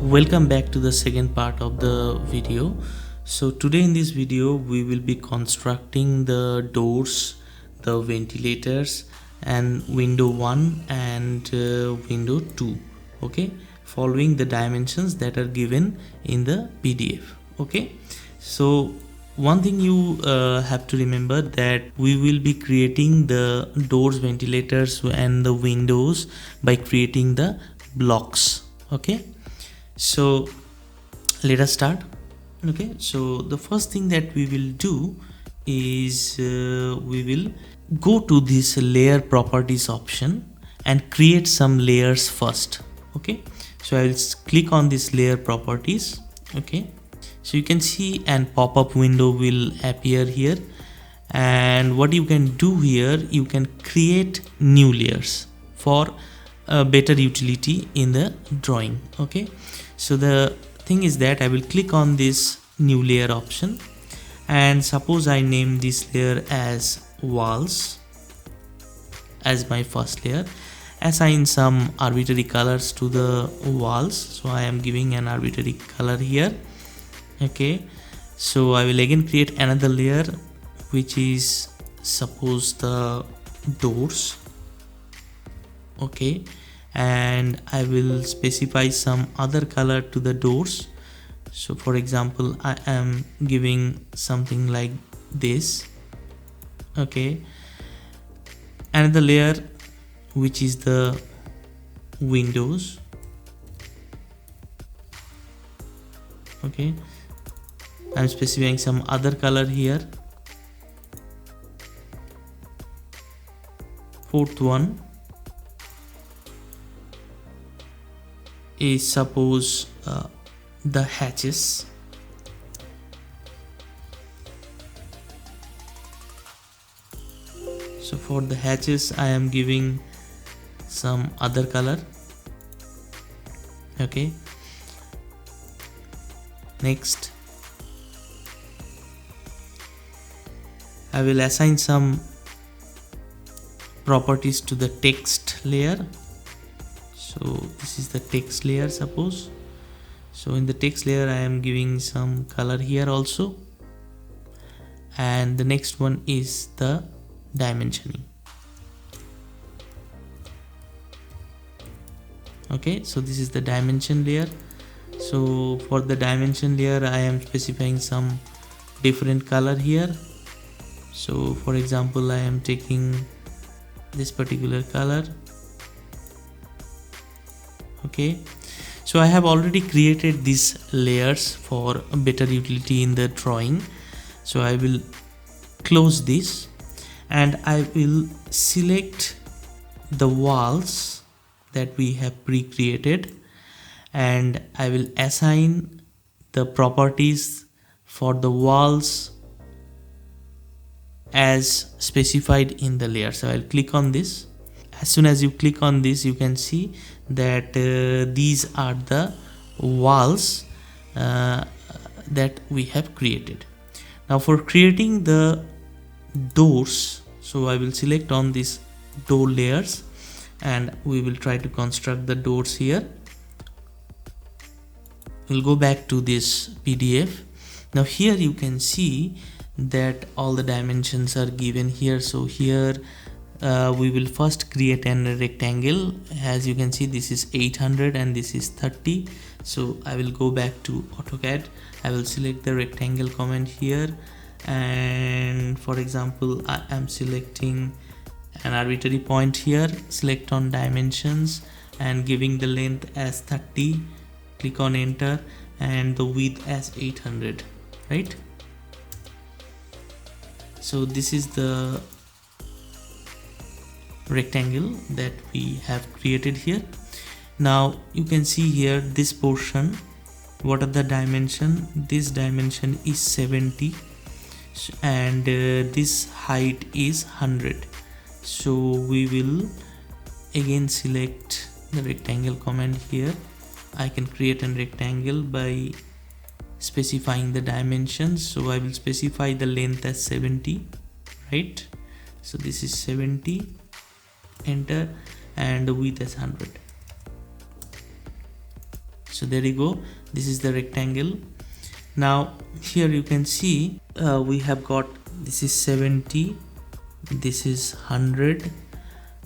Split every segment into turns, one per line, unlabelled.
Welcome back to the second part of the video. So today in this video we will be constructing the doors, the ventilators and window 1 and window 2, okay, following the dimensions that are given in the PDF. Okay, so one thing you have to remember that we will be creating the doors, ventilators and the windows by creating the blocks. Okay, so let us start. Okay, so the first thing that we will do is we will go to this layer properties option and create some layers first. Okay, so I will click on this layer properties. Okay, so you can see an pop-up window will appear here, and what you can do here, you can create new layers for a better utility in the drawing. Okay, so the thing is that I will click on this new layer option, and suppose I name this layer as walls as my first layer. Assign some arbitrary colors to the walls, so I am giving an arbitrary color here. Okay, so I will again create another layer which is suppose the doors. Okay, and I will specify some other color to the doors. So for example, I am giving something like this. Okay, another layer which is the windows. Okay, I'm specifying some other color here. Fourth one is suppose the hatches. So for the hatches I am giving some other color. Okay, next I will assign some properties to the text layer. So this is the text layer suppose. So in the text layer I am giving some color here also, and the next one is the dimensioning. Okay, so this is the dimension layer. So for the dimension layer I am specifying some different color here. So for example, I am taking this particular color. Okay, so I have already created these layers for a better utility in the drawing. So I will close this and I will select the walls that we have pre-created, and I will assign the properties for the walls as specified in the layer. So I'll click on this. As soon as you click on this, you can see that these are the walls that we have created. Now for creating the doors, so I will select on this door layers and we will try to construct the doors here. We'll go back to this PDF. Now here you can see that all the dimensions are given here. So here we will first create a rectangle. As you can see, this is 800 and this is 30. So I will go back to AutoCAD. I will select the rectangle command here, and for example I am selecting an arbitrary point here. Select on dimensions and giving the length as 30. Click on enter and the width as 800, right? So this is the rectangle that we have created here. Now you can see here this portion, what are the dimension? This dimension is 70 and this height is 100. So we will again select the rectangle command here. I can create a rectangle by specifying the dimensions. So I will specify the length as 70, right? So this is 70, enter, and the width as 100. So there you go, this is the rectangle. Now here you can see we have got, this is 70, this is 100.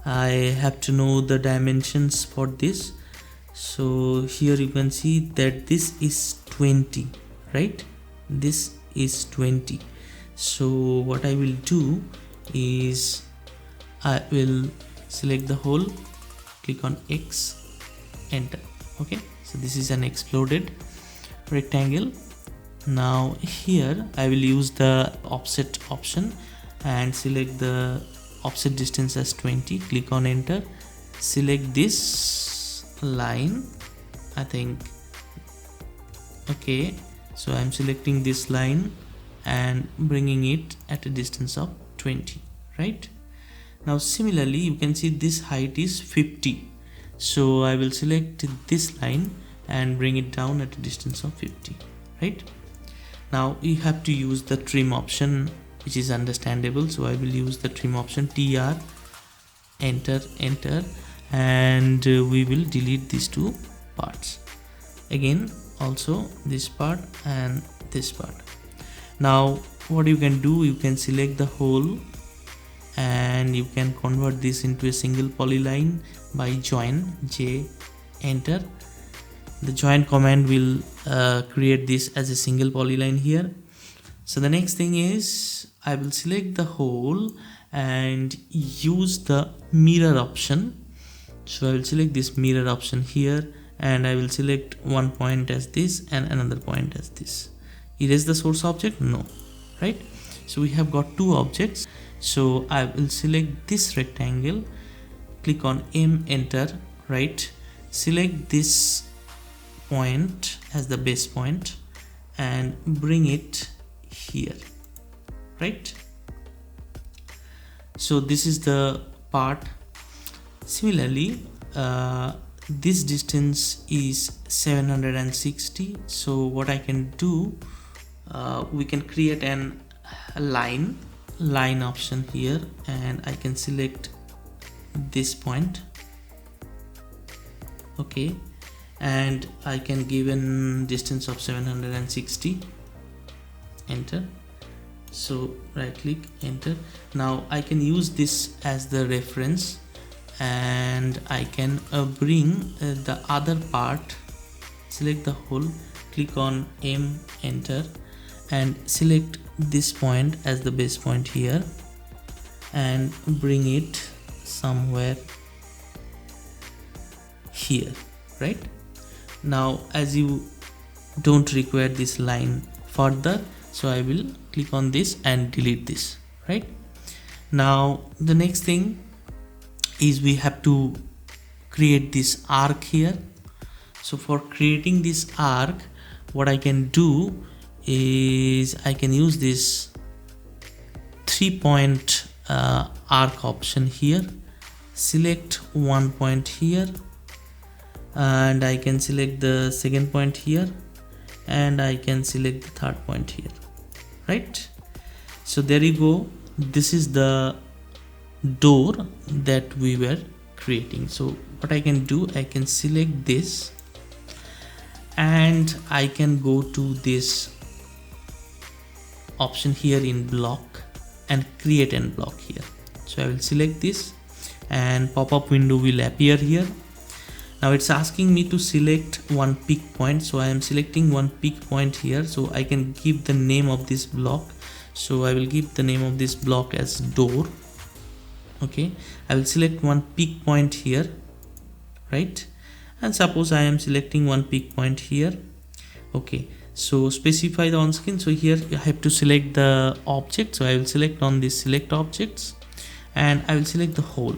I have to know the dimensions for this. So here you can see that this is 20, right? This is 20. So what I will do is I will select the whole, click on X, enter. Okay, so this is an exploded rectangle. Now here I will use the offset option and select the offset distance as 20, click on enter, select this line, I think. Okay, so I'm selecting this line and bringing it at a distance of 20, right? Now similarly you can see this height is 50, so I will select this line and bring it down at a distance of 50, right? Now you have to use the trim option, which is understandable, so I will use the trim option, TR, enter, enter, and we will delete these two parts. Again also this part and this part. Now what you can do, you can select the whole and you can convert this into a single polyline by join, J, enter. The join command will create this as a single polyline here. So the next thing is I will select the whole and use the mirror option. So I will select this mirror option here and I will select one point as this and another point as this. Erase the source object? No, right? So we have got two objects. So I will select this rectangle, click on M, enter, right? Select this point as the base point and bring it here, right? So this is the part. Similarly this distance is 760. So what I can do, we can create a line option here and I can select this point. Okay, and I can give a distance of 760, enter. So right click, enter. Now I can use this as the reference and I can bring the other part, select the whole, click on M, enter, and select this point as the base point here and bring it somewhere here, right? Now as you don't require this line further, so I will click on this and delete this, right? Now the next thing is we have to create this arc here. So for creating this arc, what I can do is I can use this 3-point arc option here, select one point here and I can select the second point here and I can select the third point here, right? So there you go, this is the door that we were creating. So what I can do, I can select this and I can go to this option here in block and create an block here. So I will select this and pop-up window will appear here. Now it's asking me to select one peak point, so I am selecting one peak point here, so I can give the name of this block. So I will give the name of this block as door. Okay, I will select one peak point here, right? And suppose I am selecting one peak point here. Okay, so specify the on screen. So here I have to select the object, so I will select on this select objects and I will select the whole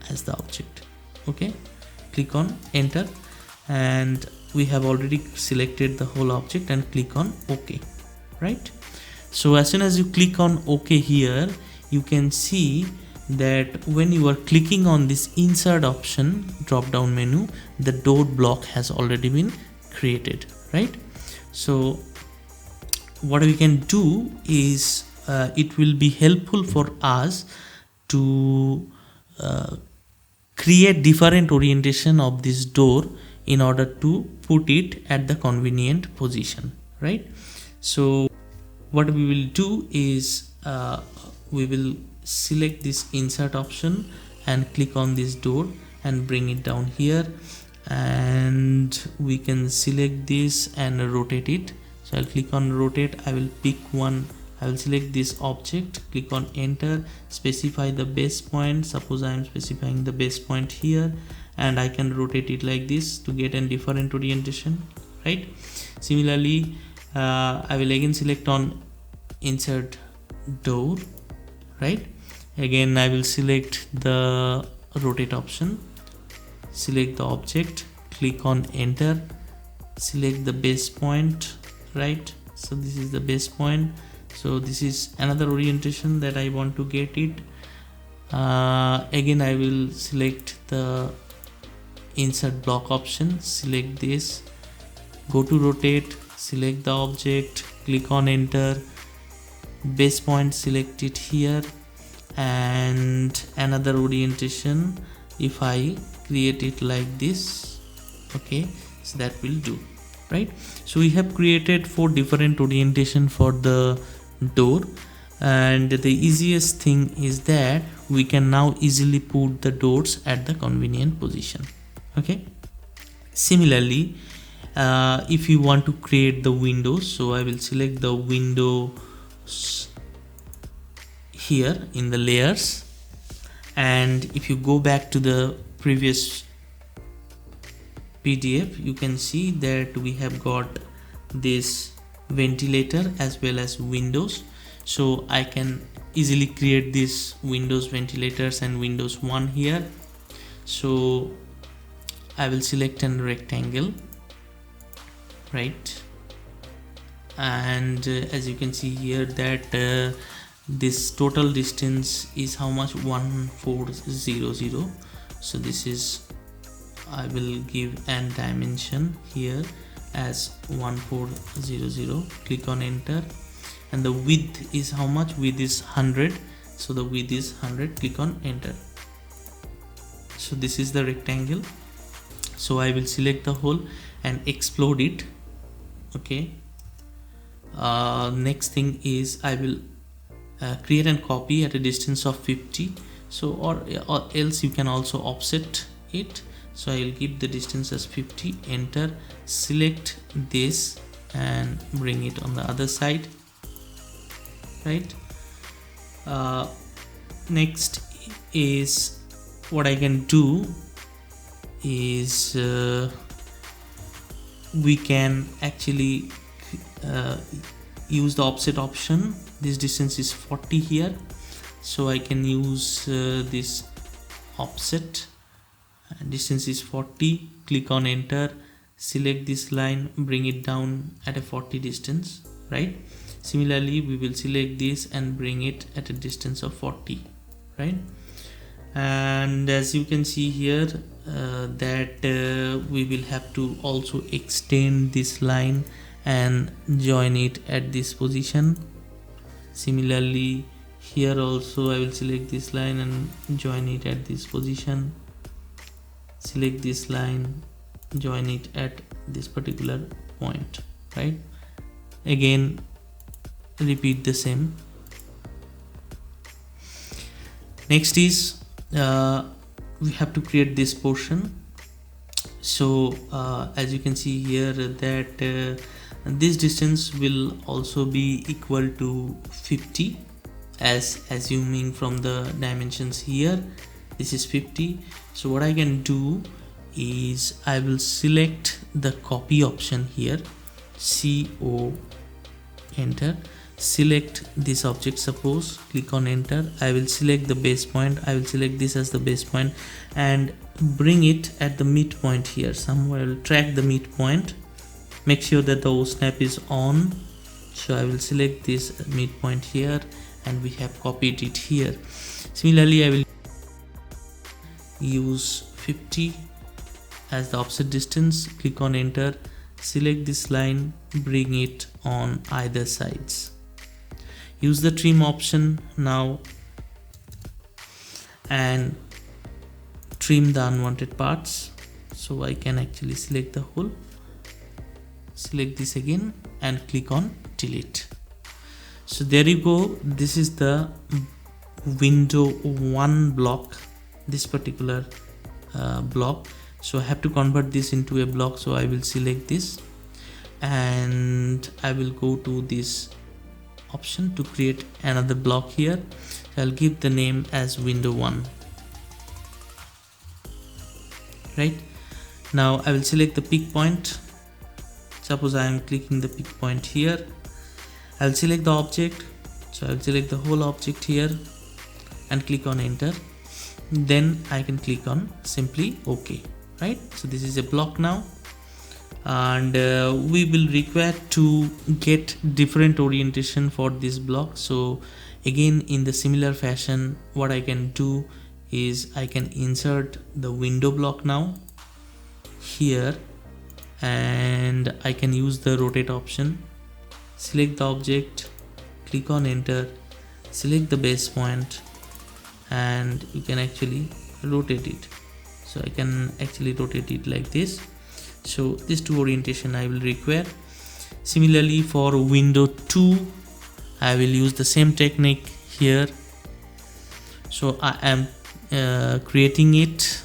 as the object. Okay, click on enter and we have already selected the whole object and click on OK, right? So as soon as you click on OK here, you can see that when you are clicking on this insert option drop down menu, the door block has already been created, right? So what we can do is it will be helpful for us to create different orientation of this door in order to put it at the convenient position, right? So what we will do is we will select this insert option and click on this door and bring it down here, and we can select this and rotate it. So I'll click on rotate. I will pick one. I will select this object, click on enter, specify the base point. Suppose I am specifying the base point here, and I can rotate it like this to get a different orientation, right? Similarly, I will again select on insert door, right? Again I will select the rotate option, select the object, click on enter, select the base point, right? So this is the base point. So this is another orientation that I want to get it. Again I will select the insert block option, select this, go to rotate, select the object, click on enter, base point, select it here, and another orientation if I create it like this, okay, so that will do, right? So we have created 4 different orientation for the door, and the easiest thing is that we can now easily put the doors at the convenient position, okay? Similarly, if you want to create the windows, so I will select the windows here in the layers, and if you go back to the previous PDF, you can see that we have got this ventilator as well as windows. So I can easily create this windows ventilators and windows 1 here. So I will select a rectangle, right? And as you can see here that this total distance is how much? 1400. So this is, I will give an dimension here as 1400, click on enter, and the width is how much? Width is 100, so the width is 100, click on enter. So this is the rectangle. So I will select the whole and explode it, okay. Next thing is I will create and copy at a distance of 50, so or else you can also offset it. So I will give the distance as 50, enter, select this and bring it on the other side, right? Next is what I can do is we can actually use the offset option. This distance is 40 here, so I can use this offset, distance is 40, click on enter, select this line, bring it down at a 40 distance, right? Similarly we will select this and bring it at a distance of 40, right? And as you can see here that we will have to also extend this line and join it at this position. Similarly here also I will select this line and join it at this position, select this line, join it at this particular point, right? Again repeat the same. Next is we have to create this portion. So as you can see here that this distance will also be equal to 50, as assuming from the dimensions here this is 50. So what I can do is I will select the copy option here, CO, enter, select this object, suppose, click on enter, I will select the base point, I will select this as the base point and bring it at the midpoint here somewhere. I will track the midpoint, make sure that the O snap is on. So I will select this midpoint here and we have copied it here. Similarly I will use 50 as the offset distance, click on enter, select this line, bring it on either sides, use the trim option now and trim the unwanted parts. so I can actually select the whole, select this again and click on delete. So there you go, this is the window 1 block, this particular block. So I have to convert this into a block, so I will select this and I will go to this option to create another block here. I'll give the name as window 1. Right now I will select the pick point. Suppose I am clicking the pick point here, I'll select the object, so I'll select the whole object here and click on enter. Then I can click on simply OK. Right, so this is a block now, and we will require to get different orientation for this block. So again, in the similar fashion, what I can do is I can insert the window block now here, and I can use the rotate option, select the object, click on enter, select the base point, and you can actually rotate it. So I can actually rotate it like this. So these two orientation I will require. Similarly for window 2, I will use the same technique here. So I am creating it.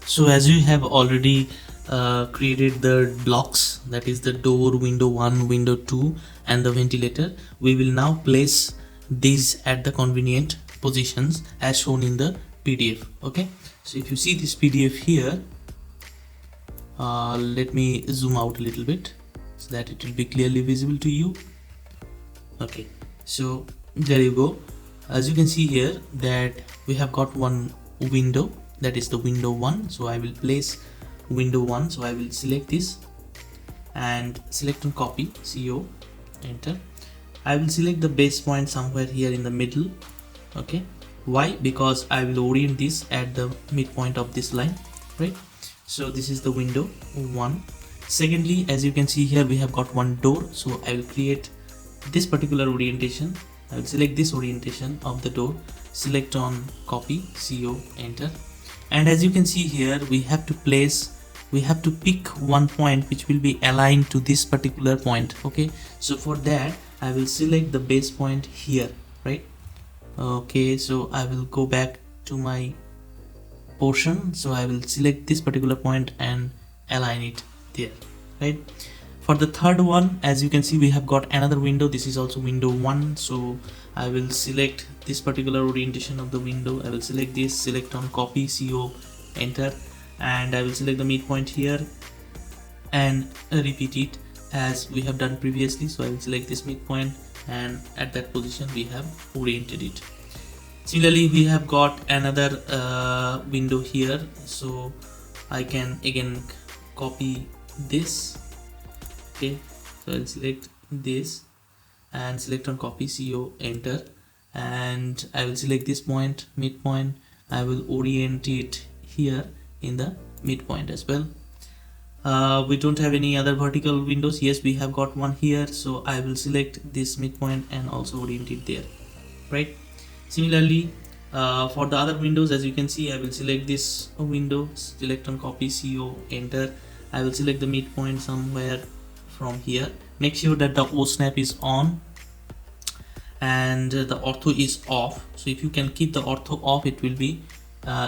So as you have already created the blocks, that is the door, window 1, window 2 and the ventilator, we will now place these at the convenient positions as shown in the PDF. Okay, so if you see this PDF here, let me zoom out a little bit so that it will be clearly visible to you. Okay, so there you go. As you can see here that we have got one window, that is the window 1. So I will place window 1, so I will select this and select on copy, CO, enter. I will select the base point somewhere here in the middle. Okay, why? Because I will orient this at the midpoint of this line, right? So this is the window 1. Secondly, as you can see here, we have got one door, so I will create this particular orientation. I will select this orientation of the door, select on copy, CO, enter. And as you can see here, we have to pick one point which will be aligned to this particular point. Okay, so for that I will select the base point here, right? Okay, so I will go back to my portion, so I will select this particular point and align it there, right? For the third one, as you can see, we have got another window. This is also window 1, so I will select this particular orientation of the window. I will select this, select on copy, CO, enter, and I will select the midpoint here and repeat it as we have done previously. So I will select this midpoint, and at that position we have oriented it. Similarly, we have got another window here, so I can again copy this. Okay, so I'll select this and select on copy, CO, enter, and I will select this point, midpoint. I will orient it here in the midpoint as well. We don't have any other vertical windows. Yes, we have got one here, so I will select this midpoint and also orient it there, right? Similarly, for the other windows, as you can see, I will select this window, select on copy, CO, enter. I will select the midpoint somewhere from here. Make sure that the O snap is on and the ortho is off. So if you can keep the ortho off, it will be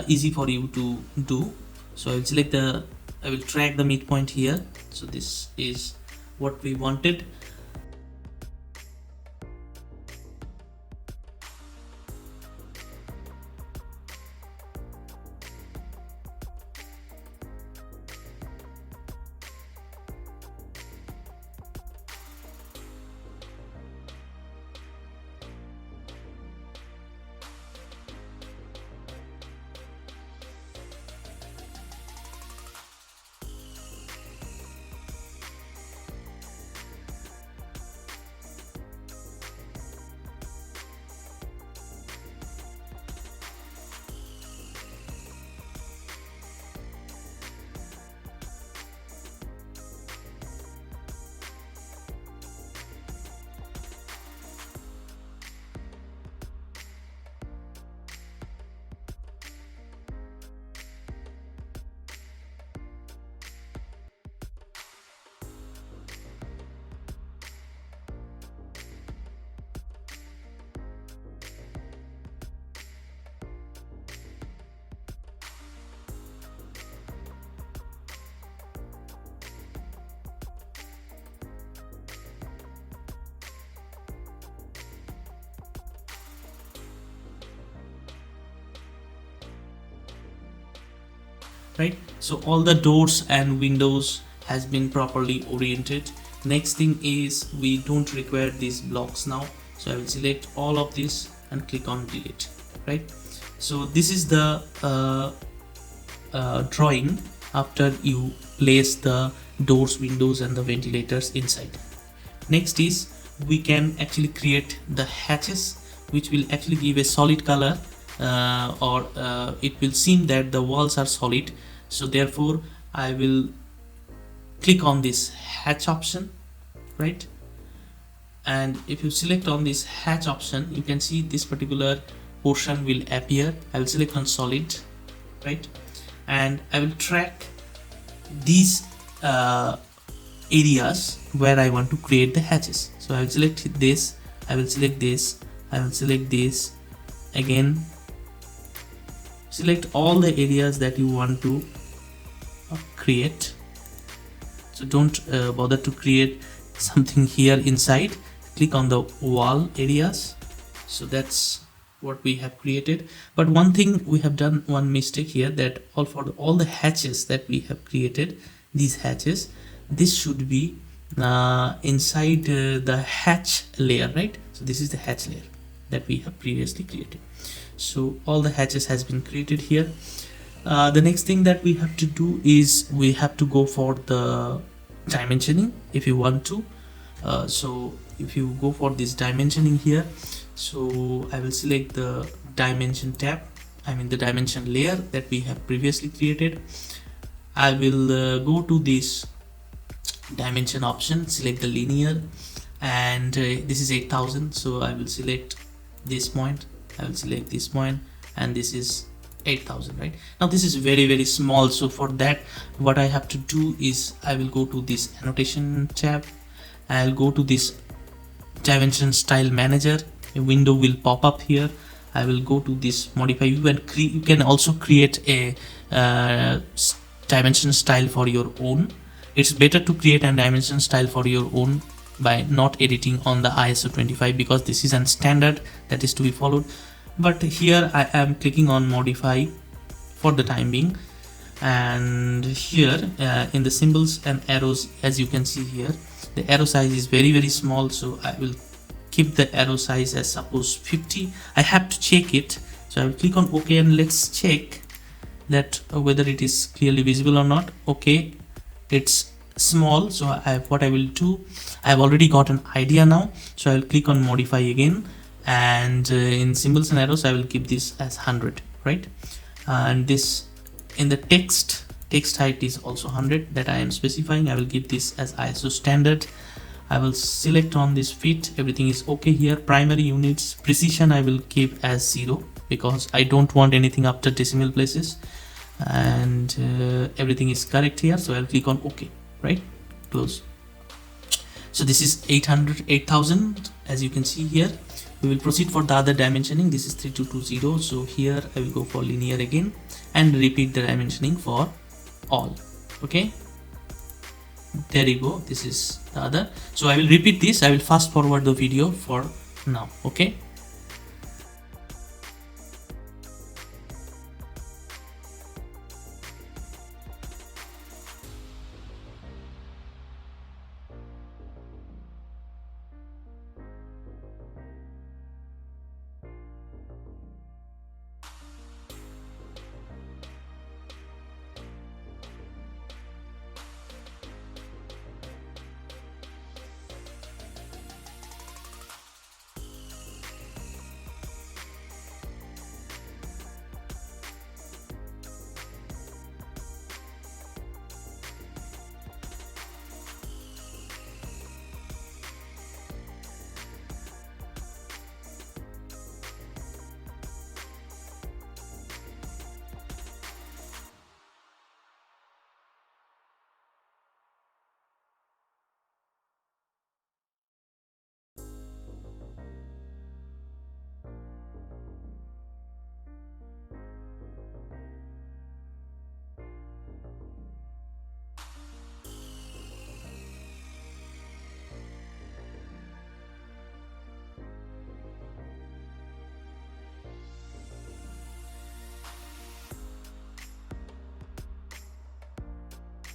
easy for you to do. So I will track the midpoint here. So this is what we wanted. Right, so all the doors and windows has been properly oriented. Next thing is we don't require these blocks now, so I will select all of this and click on delete. Right, so this is the drawing after you place the doors, windows and the ventilators inside. Next is we can actually create the hatches, which will actually give a solid color, or it will seem that the walls are solid. So therefore I will click on this hatch option, right? And if you select on this hatch option, you can see this particular portion will appear. I will select on solid, right? And I will track these areas where I want to create the hatches. So I will select this, I will select this, I will select this again. Select all the areas that you want to create. So don't bother to create something here inside. Click on the wall areas. So that's what we have created. But one thing we have done, one mistake here, that for all the hatches that we have created, these hatches, this should be inside the hatch layer, right? So this is the hatch layer that we have previously created. So all the hatches has been created here. The next thing that we have to do is we have to go for the dimensioning if you want to. So if you go for this dimensioning here, so I will select the dimension tab, I mean the dimension layer that we have previously created. I will go to this dimension option, select the linear, and this is 8000, so I will select this point, I will select this point, and this is 8000, right? Now this is very small, so for that what I have to do is I will go to this annotation tab, I'll go to this dimension style manager, a window will pop up here. I will go to this modify view, and you can also create a dimension style for your own. It's better to create a dimension style for your own by not editing on the ISO 25, because this is a standard that is to be followed. But here I am clicking on modify for the time being, and here in the symbols and arrows, as you can see here, the arrow size is very small, so I will keep the arrow size as suppose 50. I have to check it, so I will click on OK, and let's check that whether it is clearly visible or not. Okay, it's small, so what I will do, I have already got an idea now, so I will click on modify again, and in symbols and arrows I will keep this as 100. right? And this in the text height is also 100 that I am specifying. I will give this as ISO standard. I will select on this fit, everything is okay here. Primary units precision I will keep as 0 because I don't want anything after decimal places, and everything is correct here, so I'll click on OK, right? Close. So this is 8000 as you can see here. We will proceed for the other dimensioning. This is 3220, so here I will go for linear again and repeat the dimensioning for all. Okay, there you go, this is the other. So I will repeat this, I will fast forward the video for now. Okay,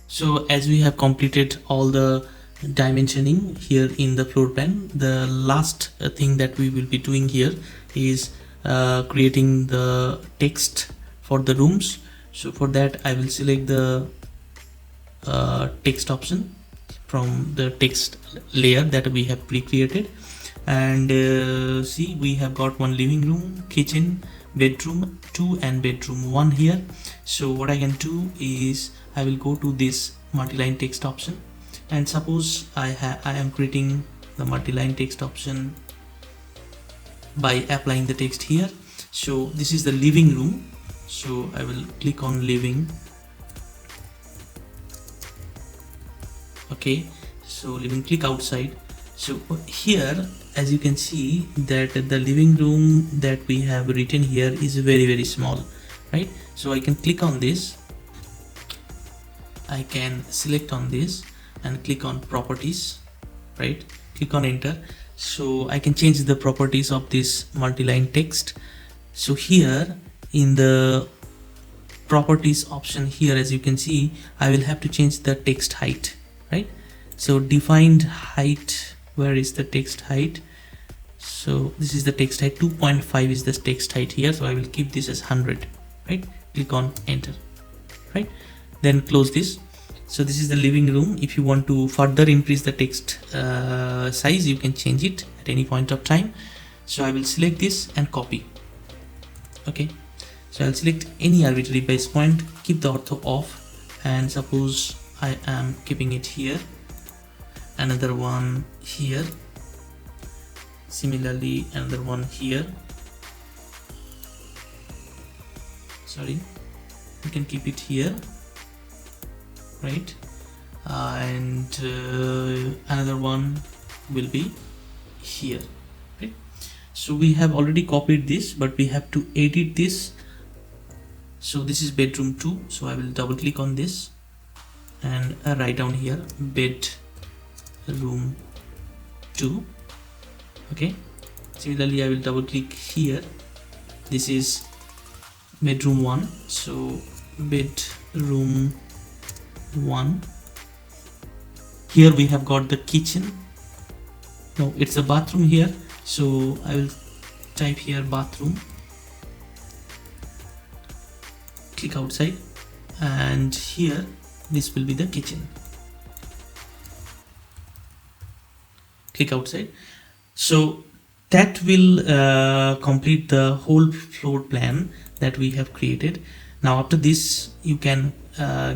so as we have completed all the dimensioning here in the floor plan, the last thing that we will be doing here is creating the text for the rooms. So for that I will select the text option from the text layer that we have pre-created, and see, we have got one living room, kitchen, bedroom 2 and bedroom 1 here. So what I can do is I will go to this multi-line text option, and suppose I am creating the multi-line text option by applying the text here. So this is the living room, so I will click on living. Okay, so living, click outside. So here as you can see that the living room that we have written here is very small, right? So I can click on this, I can select on this and click on properties, right? Click on enter. So I can change the properties of this multi-line text. So here in the properties option here, as you can see, I will have to change the text height, right? So defined height, where is the text height? So this is the text height, 2.5 is the text height here, so I will keep this as 100, right? Click on enter, right? Then close this. So this is the living room. If you want to further increase the text size, you can change it at any point of time. So I will select this and copy. Okay, so I'll select any arbitrary base point, keep the ortho off, and suppose I am keeping it here, another one here, similarly another one here. Sorry, you can keep it here, right? And another one will be here, right? So we have already copied this, but we have to edit this. So this is bedroom 2, so I will double click on this and write down here bedroom 2. Okay, similarly I will double click here, this is bedroom 1, so bedroom 1. Here we have got the kitchen, no, it's a bathroom here, so I will type here bathroom, click outside, and here this will be the kitchen, click outside. So that will complete the whole floor plan. that we have created. Now after this, you can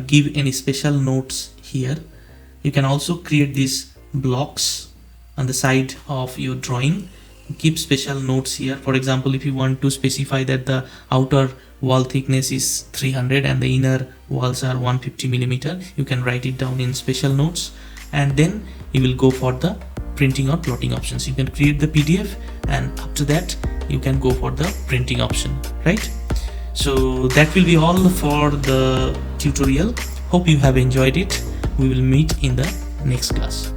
give any special notes here. You can also create these blocks on the side of your drawing. Keep special notes here. For example, if you want to specify that the outer wall thickness is 300 and the inner walls are 150 millimeter, you can write it down in special notes, and then you will go for the printing or plotting options. You can create the PDF, and after that you can go for the printing option, right? So that will be all for the tutorial. Hope you have enjoyed it. We will meet in the next class.